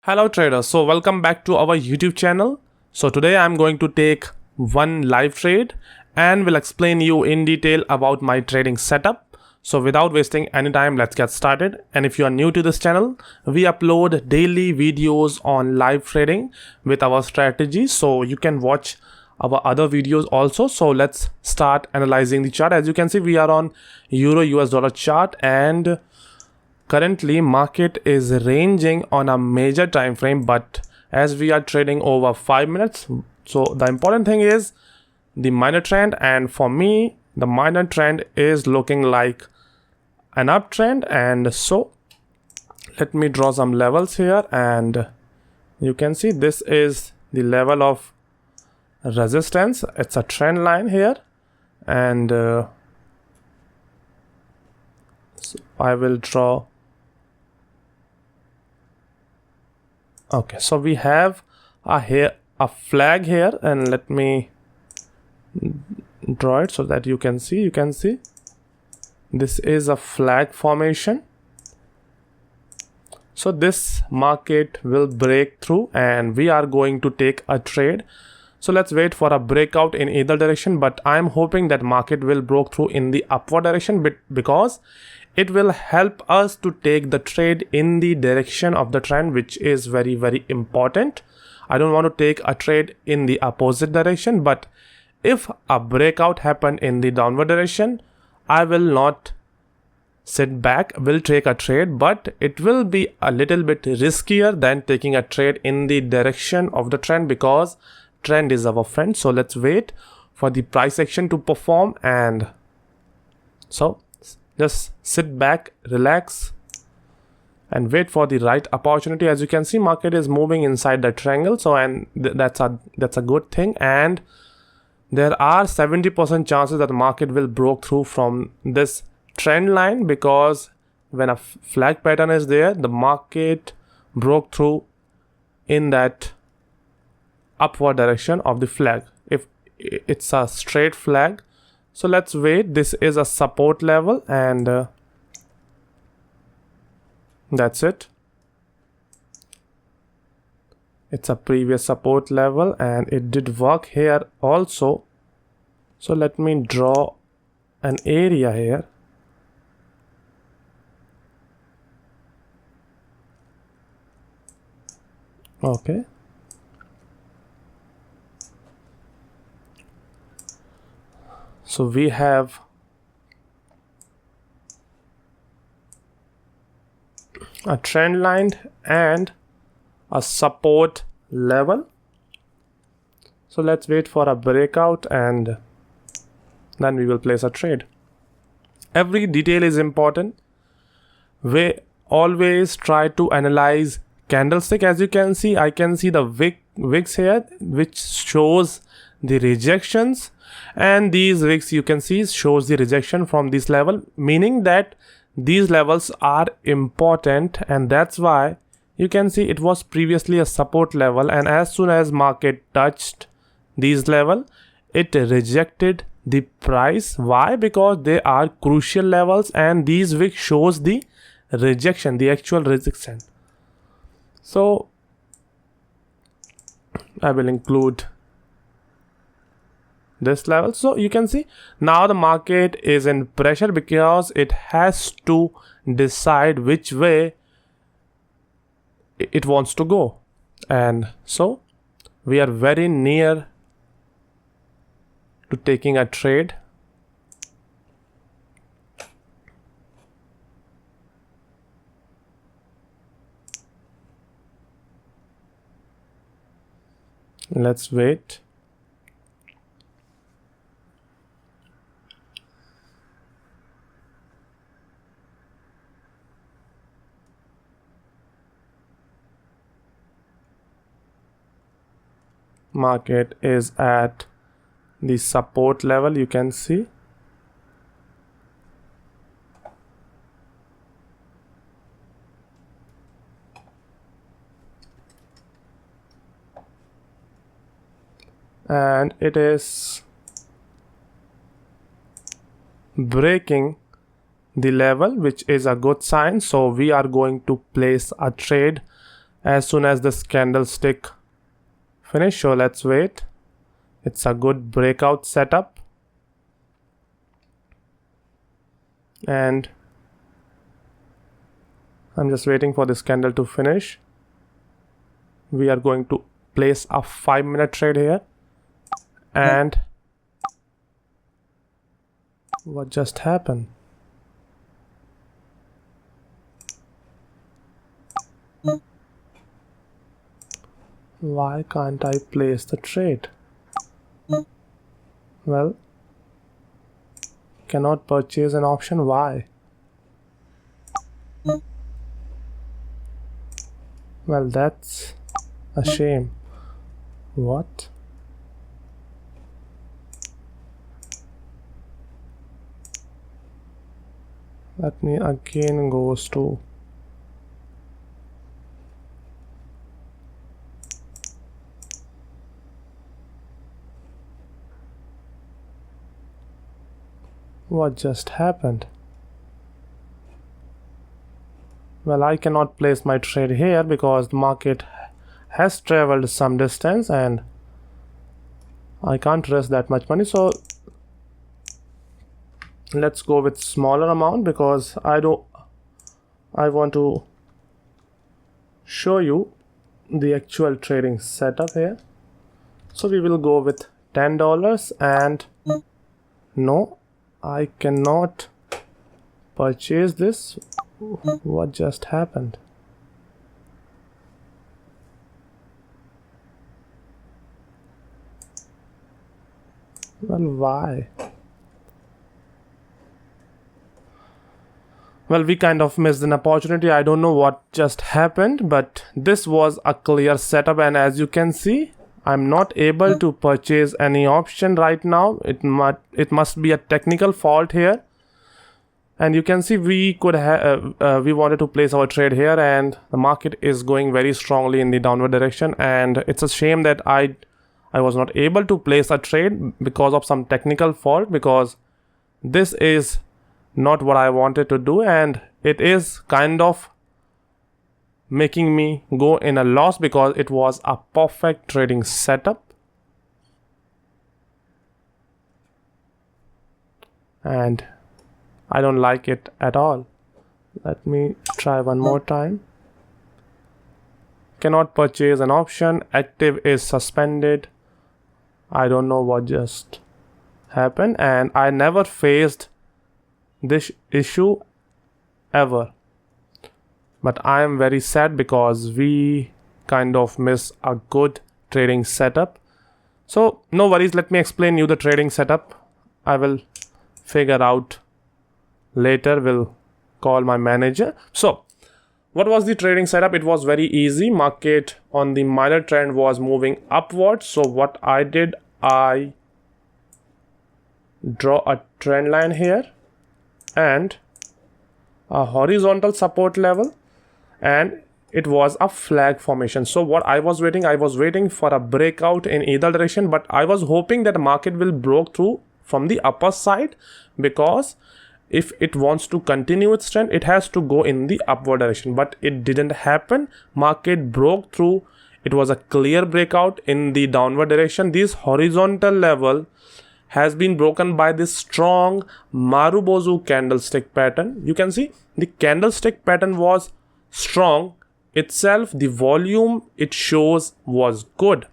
Hello traders, so welcome back to our YouTube channel. So today I'm going to take one live trade and will explain you in detail about my trading setup. So without wasting any time, let's get started. And if you are new to this channel, we upload daily videos on live trading with our strategies, so you can watch our other videos also. So let's start analyzing the chart. As you can see, we are on Euro US dollar chart, and currently market is ranging on a major time frame, but as we are trading over 5 minutes, so the important thing is the minor trend, and for me the minor trend is looking like an uptrend. And so let me draw some levels here, and you can see this is the level of resistance. It's a trend line here, and so I will draw. Okay, so we have a flag here, and let me draw it so that you can see. This is a flag formation. So this market will break through and we are going to take a trade. So let's wait for a breakout in either direction, but I'm hoping that market will break through in the upward direction because it will help us to take the trade in the direction of the trend, which is very, very important. I don't want to take a trade in the opposite direction, but if a breakout happened in the downward direction, I will not sit back, will take a trade, but it will be a little bit riskier than taking a trade in the direction of the trend, because trend is our friend. So let's wait for the price action to perform, and so just sit back, relax, and wait for the right opportunity. As you can see, market is moving inside the triangle, so that's a good thing, and there are 70% chances that the market will break through from this trend line, because when a flag pattern is there, the market broke through in that upward direction of the flag. If it's a straight flag, so let's wait. This is a support level, and that's it. It's a previous support level, and it did work here also. So let me draw an area here. Okay. So we have a trend line and a support level. So let's wait for a breakout, and then we will place a trade. Every detail is important. We always try to analyze candlestick. As you can see, I can see the wicks here, which shows the rejections, and these wicks you can see shows the rejection from this level, meaning that these levels are important, and that's why you can see it was previously a support level, and as soon as market touched these level, it rejected the price. Why? Because they are crucial levels, and these wicks shows the rejection, the actual rejection. So I will include this level. So you can see now the market is in pressure because it has to decide which way it wants to go, and so we are very near to taking a trade. Let's wait. Market is at the support level, you can see. And it is breaking the level, which is a good sign. So we are going to place a trade as soon as this candlestick finish. So let's wait. It's a good breakout setup, and I'm just waiting for this candle to finish. We are going to place a 5-minute trade here. And what just happened? Why can't I place the trade? Well, cannot purchase an option. Why? Well, that's a shame. What? Let me again goes to what just happened? Well, I cannot place my trade here because the market has traveled some distance and I can't risk that much money. So let's go with smaller amount because I want to show you the actual trading setup here. So we will go with $10 and no, I cannot purchase this. What just happened? Well, why? Well, we kind of missed an opportunity. I don't know what just happened, but this was a clear setup, and as you can see, I'm not able to purchase any option right now. It must be a technical fault here. And you can see we wanted to place our trade here, and the market is going very strongly in the downward direction. And it's a shame that I was not able to place a trade because of some technical fault, because this is not what I wanted to do, and it is kind of making me go in a loss because it was a perfect trading setup. And I don't like it at all. Let me try one more time. Cannot purchase an option. Active is suspended. I don't know what just happened, and I never faced this issue ever. But I am very sad because we kind of miss a good trading setup. So no worries, let me explain you the trading setup. I will figure out later. We'll call my manager. So what was the trading setup? It was very easy. Market on the minor trend was moving upwards. So what I did, I draw a trend line here and a horizontal support level, and it was a flag formation. So what I was waiting for a breakout in either direction, but I was hoping that the market will break through from the upper side, because if it wants to continue its trend, it has to go in the upward direction. But it didn't happen. Market broke through. It was a clear breakout in the downward direction. This horizontal level has been broken by this strong Marubozu candlestick pattern. You can see the candlestick pattern was strong itself. The volume it shows was good.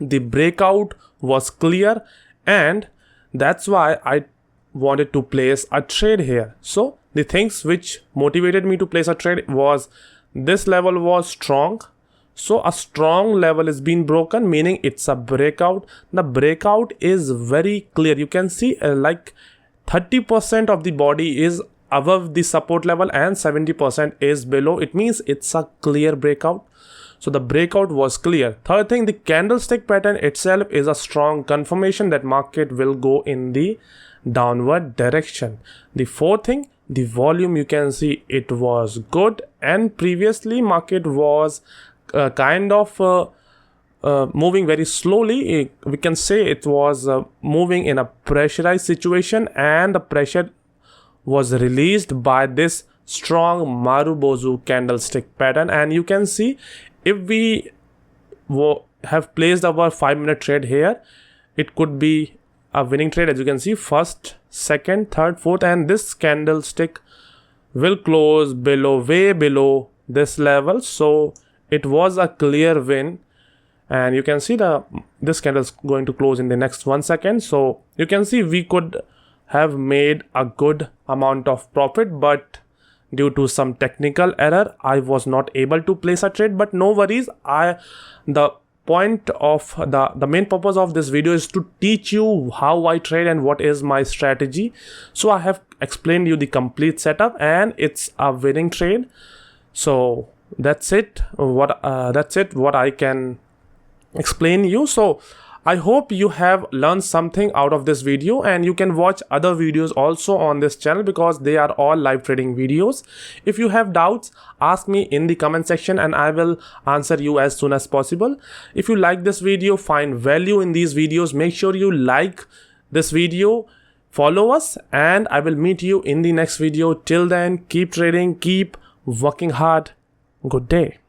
The breakout was clear, and that's why I wanted to place a trade here. So the things which motivated me to place a trade was this level was strong. So a strong level is being broken, meaning it's a breakout. The breakout is very clear. You can see like 30% of the body is above the support level and 70% is below. It means it's a clear breakout. So the breakout was clear. Third thing, the candlestick pattern itself is a strong confirmation that market will go in the downward direction. The fourth thing, the volume, you can see it was good, and previously market was kind of moving very slowly. We can say it was moving in a pressurized situation, and the pressure was released by this strong Marubozu candlestick pattern. And you can see, if we have placed our 5-minute trade here, it could be a winning trade. As you can see, first, second, third, fourth, and this candlestick will close below, way below this level. So it was a clear win, and you can see this candle is going to close in the next 1 second. So you can see we could have made a good amount of profit, but due to some technical error, I was not able to place a trade. But no worries, the point of the main purpose of this video is to teach you how I trade and what is my strategy. So I have explained you the complete setup, and it's a winning trade. So that's it what I can explain you. So I hope you have learned something out of this video, and you can watch other videos also on this channel because they are all live trading videos. If you have doubts, ask me in the comment section and I will answer you as soon as possible. If you like this video, find value in these videos, make sure you like this video, follow us, and I will meet you in the next video. Till then, keep trading, keep working hard. Good day.